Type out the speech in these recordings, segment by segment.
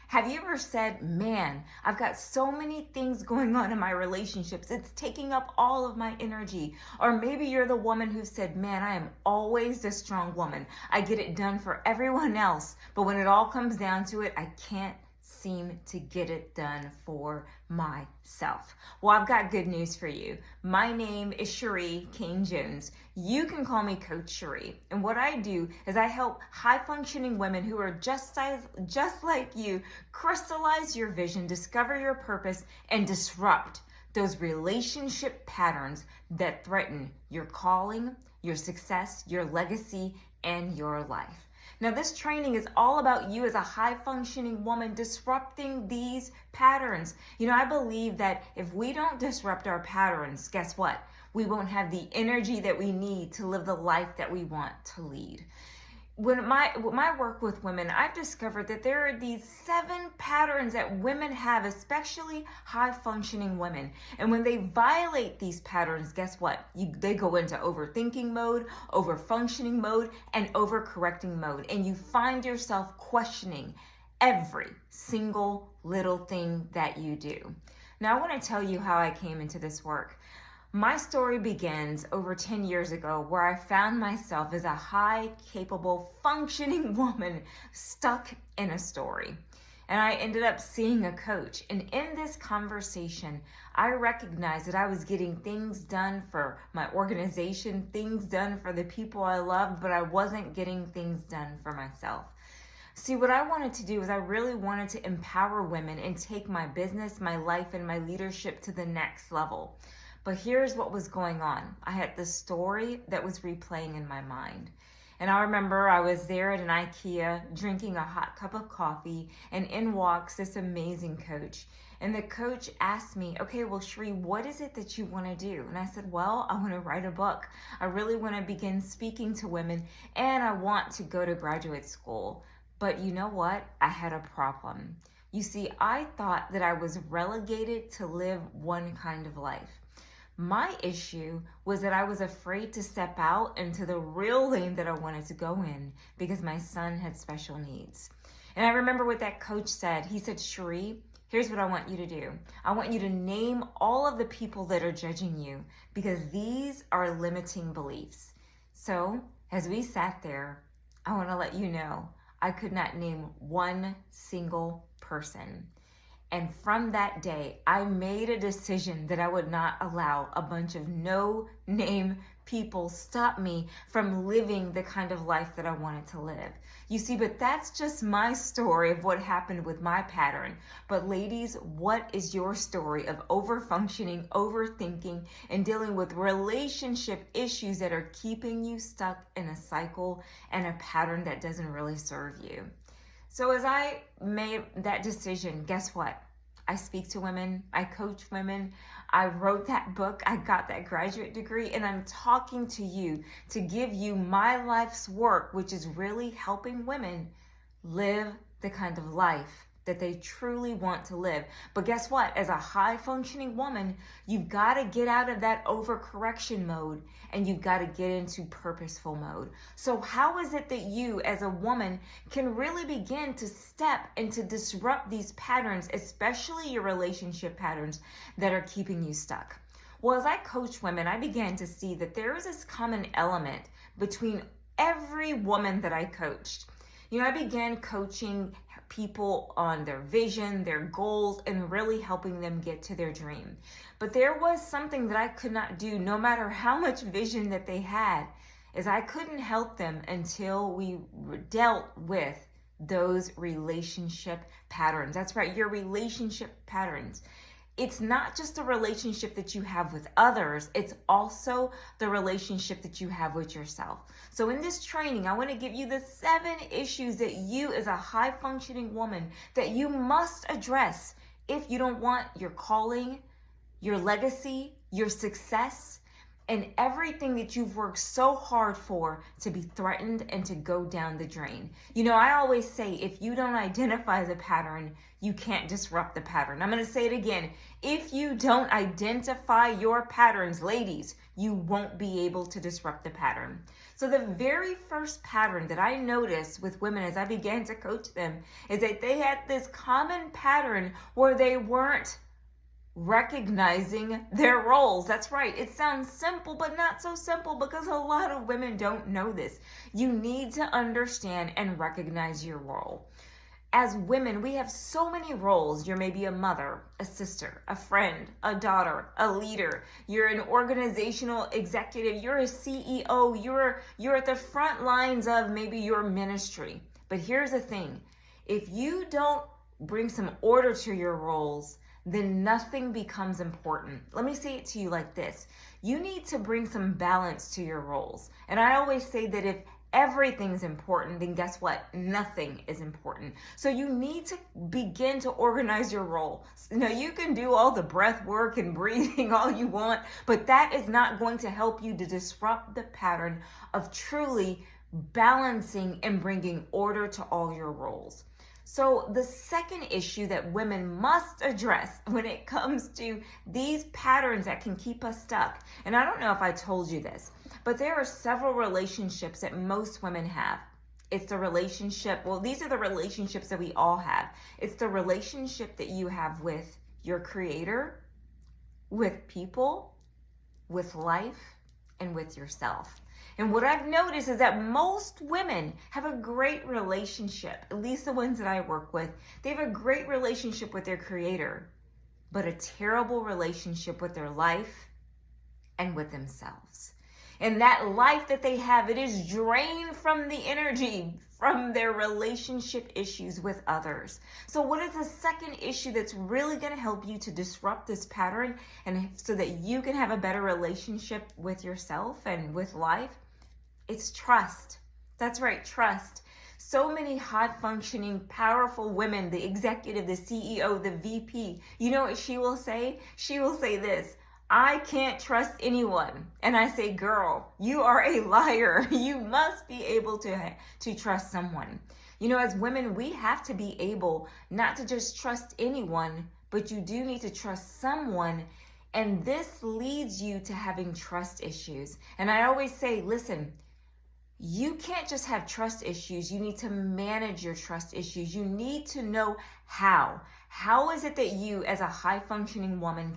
Have you ever said, man, I've got so many things going on in my relationships. It's taking up all of my energy. Or maybe you're the woman who said, man, I am always the strong woman. I get it done for everyone else. But when it all comes down to it, I can't seem to get it done for myself. Well, I've got good news for you. My name is Cherie Cain-Jones. You can call me Coach Cherie. And what I do is I help high-functioning women who are just like you crystallize your vision, discover your purpose, and disrupt those relationship patterns that threaten your calling, your success, your legacy, and your life. Now, this training is all about you as a high-functioning woman disrupting these patterns. You know, I believe that if we don't disrupt our patterns, guess what? We won't have the energy that we need to live the life that we want to lead. When my work with women, I've discovered that there are these 7 patterns that women have, especially high-functioning women. And when they violate these patterns, guess what? They go into overthinking mode, over-functioning mode, and over-correcting mode. And you find yourself questioning every single little thing that you do. Now, I want to tell you how I came into this work. My story begins over 10 years ago where I found myself as a high, capable, functioning woman stuck in a story. And I ended up seeing a coach. And in this conversation, I recognized that I was getting things done for my organization, things done for the people I loved, but I wasn't getting things done for myself. See, what I wanted to do is I really wanted to empower women and take my business, my life, and my leadership to the next level. But here's what was going on. I had this story that was replaying in my mind. And I remember I was there at an IKEA drinking a hot cup of coffee, and in walks this amazing coach. And the coach asked me, okay, well, Cherie, what is it that you want to do? And I said, well, I want to write a book. I really want to begin speaking to women, and I want to go to graduate school. But you know what? I had a problem. You see, I thought that I was relegated to live one kind of life. My issue was that I was afraid to step out into the real lane that I wanted to go in because my son had special needs. And I remember what that coach said. He said, Cherie, here's what I want you to do. I want you to name all of the people that are judging you because these are limiting beliefs. So as we sat there, I want to let you know, I could not name one single person. And from that day, I made a decision that I would not allow a bunch of no-name people stop me from living the kind of life that I wanted to live. You see, but that's just my story of what happened with my pattern. But ladies, what is your story of over-functioning, overthinking, and dealing with relationship issues that are keeping you stuck in a cycle and a pattern that doesn't really serve you? So as I made that decision, guess what? I speak to women, I coach women, I wrote that book, I got that graduate degree, and I'm talking to you to give you my life's work, which is really helping women live the kind of life that they truly want to live. But guess what? As a high-functioning woman, you've got to get out of that overcorrection mode and you've got to get into purposeful mode. So how is it that you, as a woman, can really begin to step and to disrupt these patterns, especially your relationship patterns that are keeping you stuck? Well, as I coach women, I began to see that there is this common element between every woman that I coached. You know, I began coaching people on their vision, their goals, and really helping them get to their dream. But there was something that I could not do, no matter how much vision that they had, is I couldn't help them until we dealt with those relationship patterns. That's right, your relationship patterns. It's not just a relationship that you have with others, it's also the relationship that you have with yourself. So in this training, I want to give you the 7 issues that you as a high-functioning woman that you must address if you don't want your calling, your legacy, your success, and everything that you've worked so hard for to be threatened and to go down the drain. You know, I always say, if you don't identify the pattern, you can't disrupt the pattern. I'm going to say it again. If you don't identify your patterns, ladies, you won't be able to disrupt the pattern. So the very first pattern that I noticed with women as I began to coach them is that they had this common pattern where they weren't recognizing their roles. That's right. It sounds simple, but not so simple, because a lot of women don't know this. You need to understand and recognize your role. As women, we have so many roles. You're maybe a mother, a sister, a friend, a daughter, a leader. You're an organizational executive. You're a CEO. You're at the front lines of maybe your ministry. But here's the thing. If you don't bring some order to your roles, then nothing becomes important. Let me say it to you like this. You need to bring some balance to your roles. And I always say that if everything's important, then guess what? Nothing is important. So you need to begin to organize your role. Now, you can do all the breath work and breathing all you want, but that is not going to help you to disrupt the pattern of truly balancing and bringing order to all your roles. So the second issue that women must address when it comes to these patterns that can keep us stuck, and I don't know if I told you this, but there are several relationships that most women have. It's the relationship, well, these are the relationships that we all have. It's the relationship that you have with your creator, with people, with life, and with yourself. And what I've noticed is that most women have a great relationship, at least the ones that I work with. They have a great relationship with their creator, but a terrible relationship with their life and with themselves. And that life that they have, it is drained from the energy from their relationship issues with others. So what is the second issue that's really going to help you to disrupt this pattern and so that you can have a better relationship with yourself and with life? It's trust. That's right, trust. So many high-functioning, powerful women, the executive, the CEO, the VP, you know what she will say? She will say this: I can't trust anyone. And I say, girl, you are a liar. You must be able to trust someone. You know, as women, we have to be able not to just trust anyone, but you do need to trust someone. And this leads you to having trust issues. And I always say, listen, you can't just have trust issues. You need to manage your trust issues. You need to know how. How is it that you, as a high-functioning woman,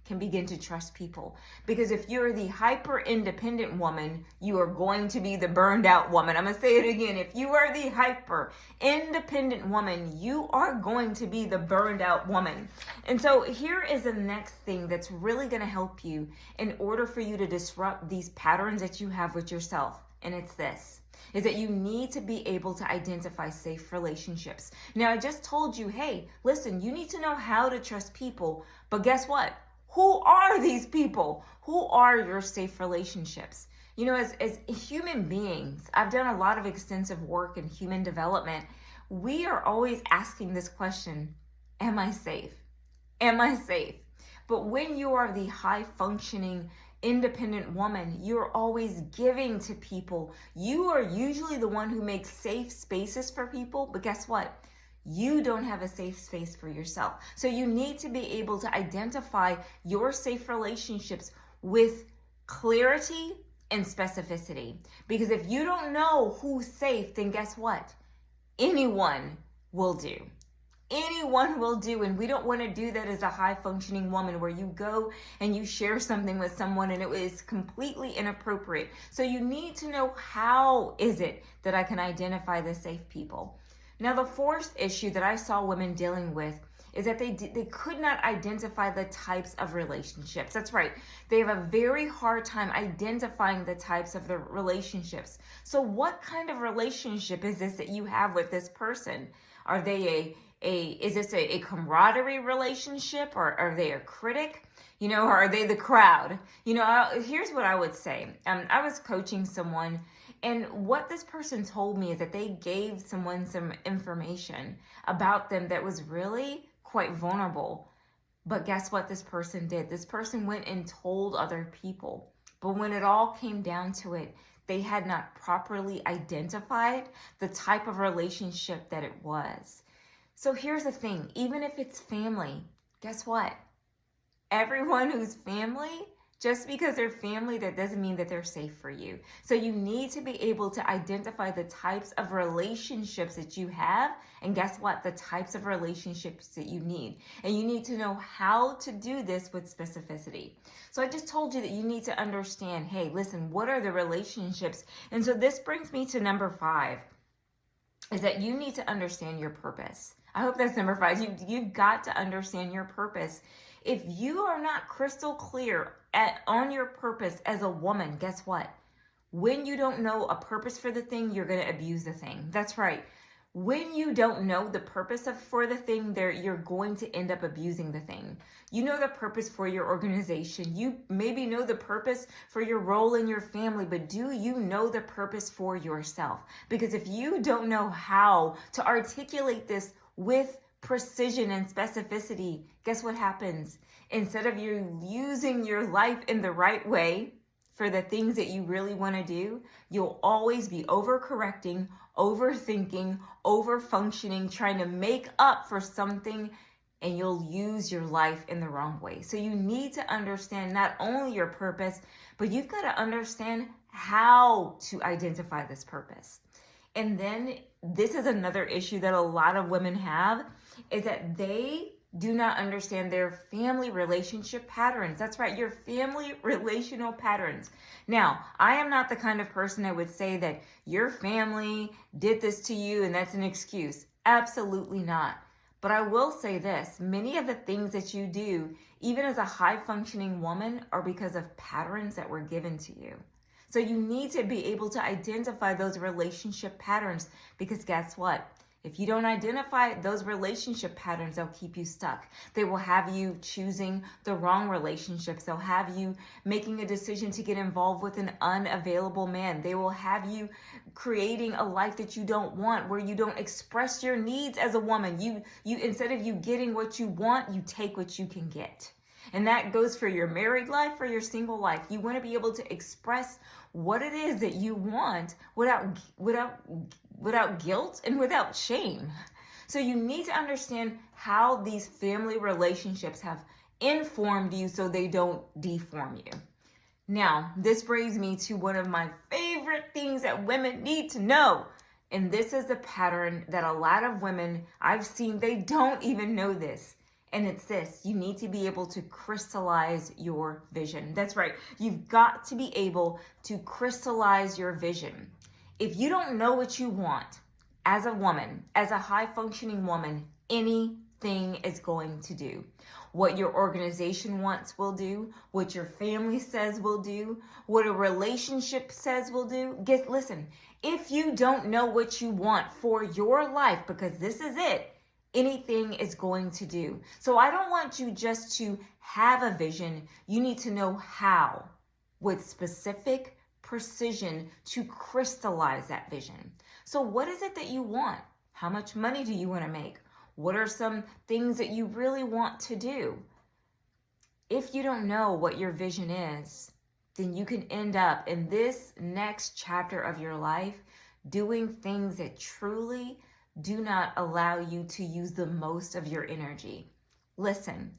can begin to trust people? Because if you're the hyper-independent woman, you are going to be the burned-out woman. I'm going to say it again. If you are the hyper-independent woman, you are going to be the burned-out woman. And so here is the next thing that's really going to help you in order for you to disrupt these patterns that you have with yourself. And it's this, is that you need to be able to identify safe relationships. Now, I just told you, hey, listen, you need to know how to trust people, but guess what? Who are these people? Who are your safe relationships? You know, as human beings, I've done a lot of extensive work in human development. We are always asking this question, am I safe? Am I safe? But when you are the high-functioning independent woman, you're always giving to people. You are usually the one who makes safe spaces for people, but guess what? You don't have a safe space for yourself. So you need to be able to identify your safe relationships with clarity and specificity. Because if you don't know who's safe, then guess what? Anyone will do. Anyone will do, and we don't want to do that as a high-functioning woman where you go and you share something with someone and it is completely inappropriate. So you need to know, how is it that I can identify the safe people? Now, the fourth issue that I saw women dealing with is that they could not identify the types of relationships. That's right. They have a very hard time identifying the types of the relationships. So what kind of relationship is this that you have with this person? Are they is this a camaraderie relationship, or are they a critic? You know, or are they the crowd? You know, here's what I would say. I was coaching someone, and what this person told me is that they gave someone some information about them that was really quite vulnerable. But guess what this person did? This person went and told other people. But when it all came down to it, they had not properly identified the type of relationship that it was. So here's the thing, even if it's family, guess what? Everyone who's family Just because they're family, that doesn't mean that they're safe for you. So you need to be able to identify the types of relationships that you have. And guess what? The types of relationships that you need. And you need to know how to do this with specificity. So I just told you that you need to understand, hey, listen, what are the relationships? And so this brings me to number 5, is that you need to understand your purpose. I hope that's number 5. You've got to understand your purpose. If you are not crystal clear on your purpose as a woman, guess what? When you don't know a purpose for the thing, you're going to abuse the thing. That's right. When you don't know the purpose for the thing, you're going to end up abusing the thing. You know the purpose for your organization. You maybe know the purpose for your role in your family, but do you know the purpose for yourself? Because if you don't know how to articulate this with precision and specificity, guess what happens? Instead of you using your life in the right way for the things that you really want to do, you'll always be overcorrecting, overthinking, overfunctioning, trying to make up for something, and you'll use your life in the wrong way. So you need to understand not only your purpose, but you've got to understand how to identify this purpose. And then this is another issue that a lot of women have, is that they do not understand their family relationship patterns. That's right, your family relational patterns. Now, I am not the kind of person that would say that your family did this to you and that's an excuse. Absolutely not. But I will say this, many of the things that you do, even as a high-functioning woman, are because of patterns that were given to you. So you need to be able to identify those relationship patterns, because guess what? If you don't identify those relationship patterns, they'll keep you stuck. They will have you choosing the wrong relationships. They'll have you making a decision to get involved with an unavailable man. They will have you creating a life that you don't want, where you don't express your needs as a woman. You instead of you getting what you want, you take what you can get. And that goes for your married life, for your single life. You want to be able to express what it is that you want without guilt and without shame. So you need to understand how these family relationships have informed you so they don't deform you. Now, this brings me to one of my favorite things that women need to know. And this is the pattern that a lot of women I've seen, they don't even know this. And it's this: you need to be able to crystallize your vision. That's right. You've got to be able to crystallize your vision. If you don't know what you want as a woman, as a high-functioning woman, anything is going to do. What your organization wants will do. What your family says will do. What a relationship says will do. Listen, if you don't know what you want for your life, because this is it, anything is going to do. So I don't want you just to have a vision. You need to know how, with specific precision, to crystallize that vision. So what is it that you want? How much money do you want to make? What are some things that you really want to do? If you don't know what your vision is, then you can end up in this next chapter of your life doing things that truly do not allow you to use the most of your energy. Listen,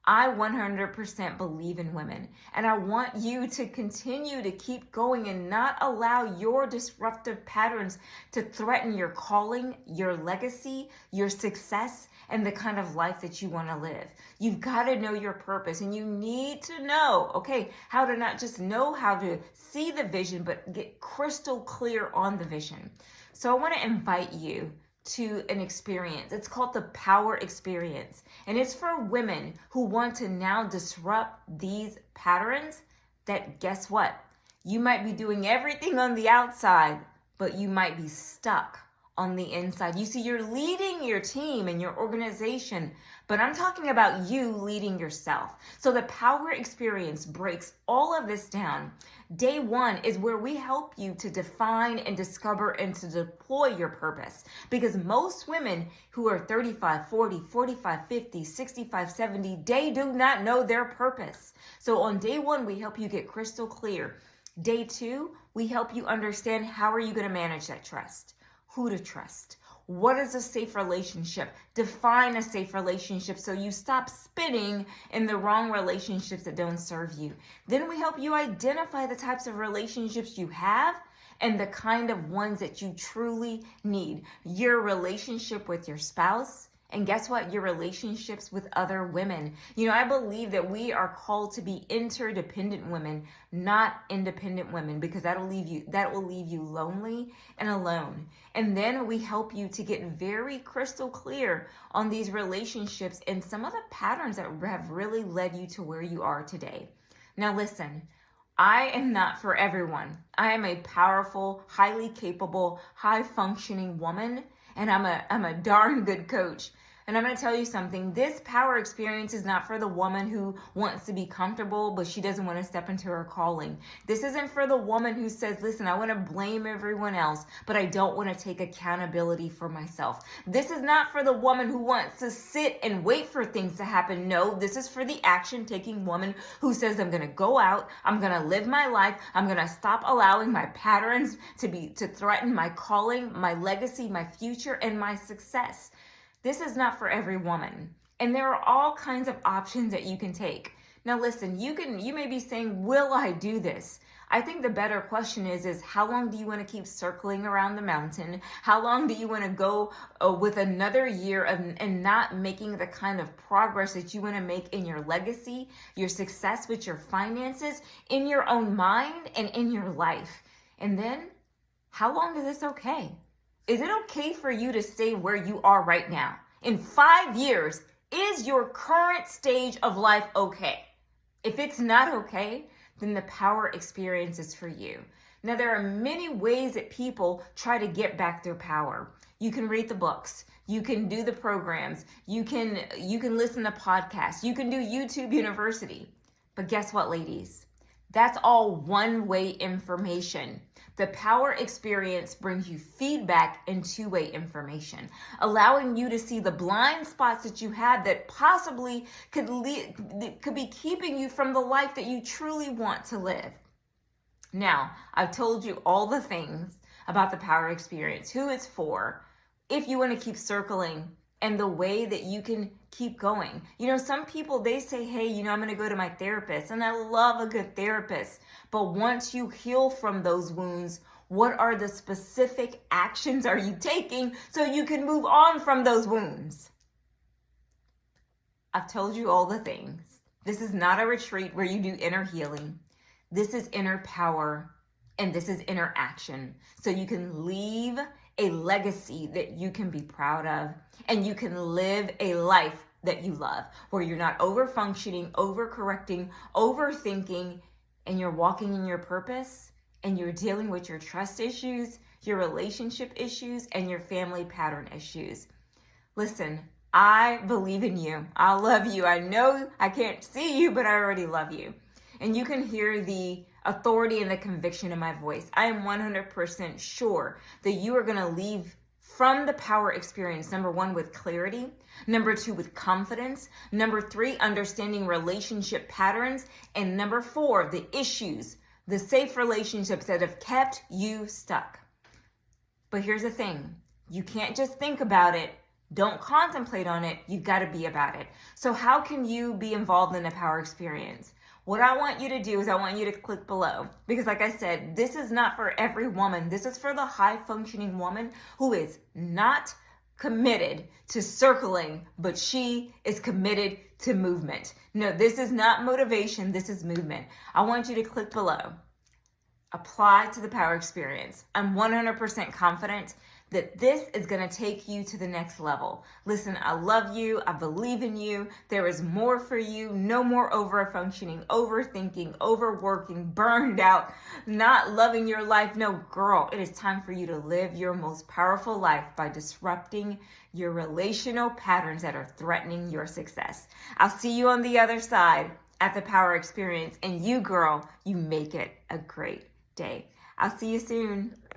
I 100% believe in women, and I want you to continue to keep going and not allow your disruptive patterns to threaten your calling, your legacy, your success, and the kind of life that you want to live. You've got to know your purpose, and you need to know, how to not just know how to see the vision, but get crystal clear on the vision. So I want to invite you to an experience. It's called the Power Experience. And it's for women who want to now disrupt these patterns that, guess what? You might be doing everything on the outside, but you might be stuck on the inside. You see, you're leading your team and your organization, but I'm talking about you leading yourself. So the Power Experience breaks all of this down. Day 1 is where we help you to define and discover and to deploy your purpose. Because most women who are 35, 40, 45, 50, 65, 70, they do not know their purpose. So on day 1, we help you get crystal clear. Day 2, we help you understand how are you going to manage that trust, who to trust, What is a safe relationship? Define a safe relationship so you stop spinning in the wrong relationships that don't serve you. Then we help you identify the types of relationships you have and the kind of ones that you truly need. Your relationship with your spouse, and guess what? Your relationships with other women. I believe that we are called to be interdependent women, not independent women, because that will leave you lonely and alone. And then we help you to get very crystal clear on these relationships and some of the patterns that have really led you to where you are today. Now listen, I am not for everyone. I am a powerful, highly capable, high-functioning woman, and I'm a darn good coach. And I'm going to tell you something. This power experience is not for the woman who wants to be comfortable, but she doesn't want to step into her calling. This isn't for the woman who says, listen, I want to blame everyone else, but I don't want to take accountability for myself. This is not for the woman who wants to sit and wait for things to happen. No, this is for the action-taking woman who says, I'm going to go out, I'm going to live my life, I'm going to stop allowing my patterns to threaten my calling, my legacy, my future, and my success. This is not for every woman. And there are all kinds of options that you can take. Now listen, you may be saying, will I do this? I think the better question is how long do you want to keep circling around the mountain? How long do you want to go with another year and not making the kind of progress that you want to make in your legacy, your success with your finances, in your own mind, and in your life? And then, how long is this okay? Is it okay for you to stay where you are right now? In 5 years, is your current stage of life okay? If it's not okay, then the power experience is for you. Now, there are many ways that people try to get back their power. You can read the books. You can do the programs. You can listen to podcasts. You can do YouTube University. But guess what, ladies? That's all one-way information. The power experience brings you feedback and two-way information, allowing you to see the blind spots that you have that possibly could be keeping you from the life that you truly want to live. Now, I've told you all the things about the power experience, who it's for, if you want to keep circling, and the way that you can keep going. Some people, they say, hey, I'm going to go to my therapist, and I love a good therapist. But once you heal from those wounds, what are the specific actions are you taking so you can move on from those wounds? I've told you all the things. This is not a retreat where you do inner healing. This is inner power, and this is inner action. So you can leave a legacy that you can be proud of, and you can live a life that you love, where you're not over-functioning, over-correcting, overthinking, and you're walking in your purpose, and you're dealing with your trust issues, your relationship issues, and your family pattern issues. Listen, I believe in you. I love you. I know I can't see you, but I already love you. And you can hear the authority and the conviction in my voice. I am 100% sure that you are going to leave from the power experience, number 1, with clarity, number 2, with confidence, number 3, understanding relationship patterns, and number 4, the issues, the safe relationships that have kept you stuck. But here's the thing. You can't just think about it. Don't contemplate on it. You've got to be about it. So how can you be involved in the power experience? What I want you to do is I want you to click below, because like I said, this is not for every woman. This is for the high-functioning woman who is not committed to circling, but she is committed to movement. No, this is not motivation. This is movement. I want you to click below. Apply to the power experience. I'm 100% confident that this is going to take you to the next level. Listen, I love you. I believe in you. There is more for you. No more over-functioning, overthinking, overworking, burned out, not loving your life. No, girl, it is time for you to live your most powerful life by disrupting your relational patterns that are threatening your success. I'll see you on the other side at the power experience. And you, girl, you make it a great day. I'll see you soon.